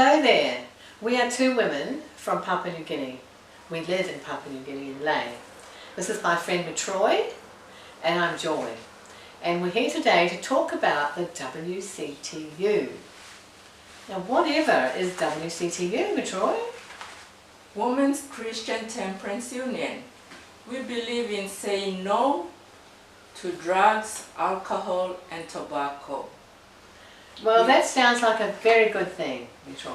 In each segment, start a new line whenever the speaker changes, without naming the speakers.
Hello there. We are two women from Papua New Guinea. We live in Papua New Guinea in Lae. This is my friend Troy and I'm Joy. And we're here today to talk about the WCTU. Now whatever is WCTU, Troy?
Women's Christian Temperance Union. We believe in saying no to drugs, alcohol and tobacco.
Well, that sounds like a very good thing, Troy.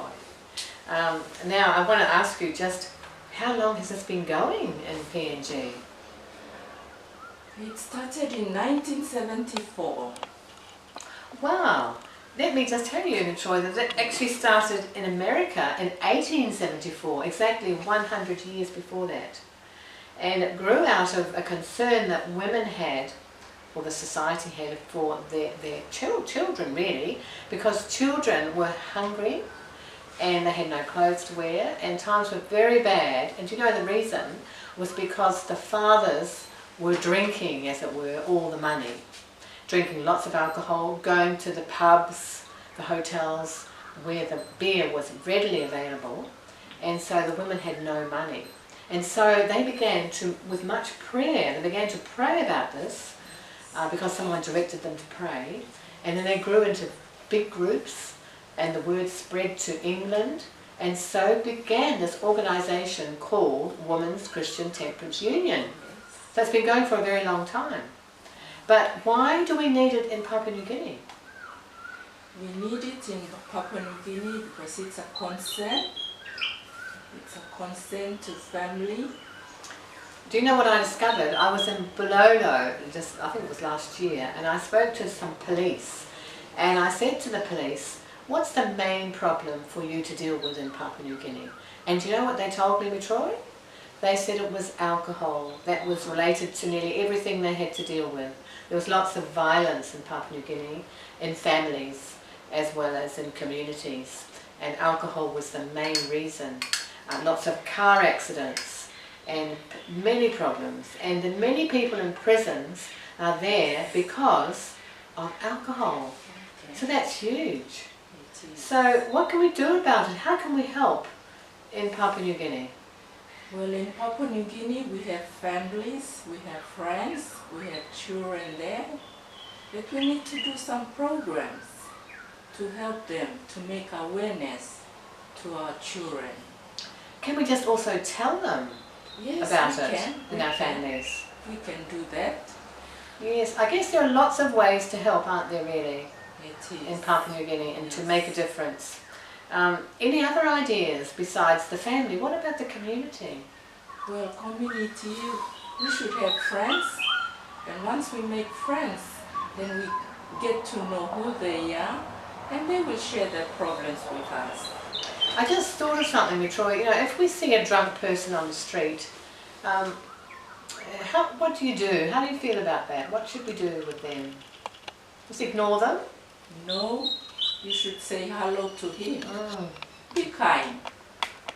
Now I want to ask you just how long has this been going in PNG?
It started in 1974.
Wow. Let me just tell you, Troy, that it actually started in America in 1874, exactly 100 years before that. And it grew out of a concern that women had, or the society had, for their children really, because children were hungry and they had no clothes to wear and times were very bad. And you know the reason was because the fathers were drinking, as it were, all the money. Drinking lots of alcohol, going to the pubs, the hotels where the beer was readily available, and so the women had no money. And so they began to, with much prayer, they began to pray about this because someone directed them to pray, and then they grew into big groups and the word spread to England, and so began this organisation called Women's Christian Temperance Union. So it's been going for a very long time. But why do we need it in Papua New Guinea?
We need it in Papua New Guinea because it's a concern. It's a concern to family.
Do you know what I discovered? I was in Bololo, just I think it was last year, and I spoke to some police, and I said to the police, what's the main problem for you to deal with in Papua New Guinea? And do you know what they told me, Troy? They said it was alcohol. That was related to nearly everything they had to deal with. There was lots of violence in Papua New Guinea, in families as well as in communities, and alcohol was the main reason. Lots of car accidents and many problems, and the many people in prisons are there because of alcohol. So that's huge. So what can we do about it? How can we help in Papua New Guinea?
Well, in Papua New Guinea we have families, we have friends, we have children there, but we need to do some programs to help them, to make awareness to our children.
Can we just also tell them about it in our families?
We can do that.
Yes, I guess there are lots of ways to help, aren't there really,
It is.
in Papua New Guinea, and to make a difference. Any other ideas besides the family? What about the community?
Well, community, we should have friends, and once we make friends, then we get to know who they are, and they will share their problems with us.
I just thought of something, Troy. You know, if we see a drunk person on the street, what do you do? How do you feel about that? What should we do with them? Just ignore them?
No, you should say hello to him.
Oh.
Be kind.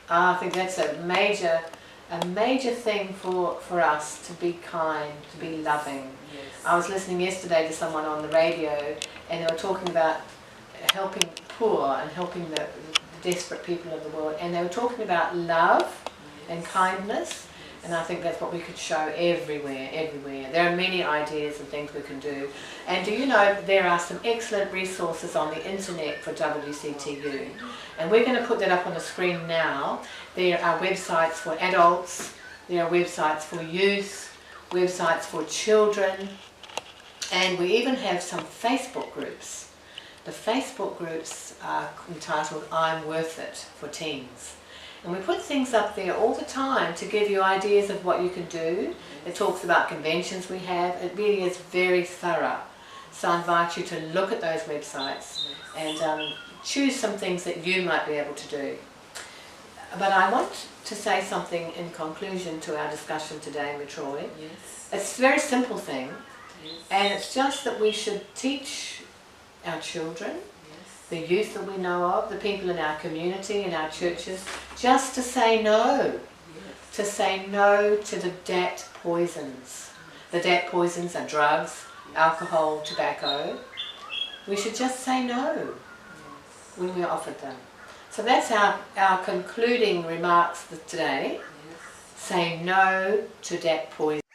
I think that's a major thing for us, to be kind, to be loving.
Yes.
I was listening yesterday to someone on the radio, and they were talking about helping poor and helping the desperate people of the world, and they were talking about love and kindness, and I think that's what we could show everywhere. There are many ideas and things we can do, and do you know there are some excellent resources on the internet for WCTU, and we're going to put that up on the screen now. There are websites for adults, there are websites for youth, websites for children, and we even have some Facebook groups. The Facebook groups are entitled I'm Worth It for teens. And we put things up there all the time to give you ideas of what you can do. It talks about conventions we have. It really is very thorough. So I invite you to look at those websites and choose some things that you might be able to do. But I want to say something in conclusion to our discussion today, Troy.
Yes.
It's a very simple thing,
Yes.
and it's just that we should teach our children, the youth that we know of, the people in our community, in our churches, just to say no.
Yes.
To say no to the DAT poisons. The DAT poisons are drugs, alcohol, tobacco. We should just say no when we're offered them. So that's our concluding remarks today.
Yes.
Say no to dat poison.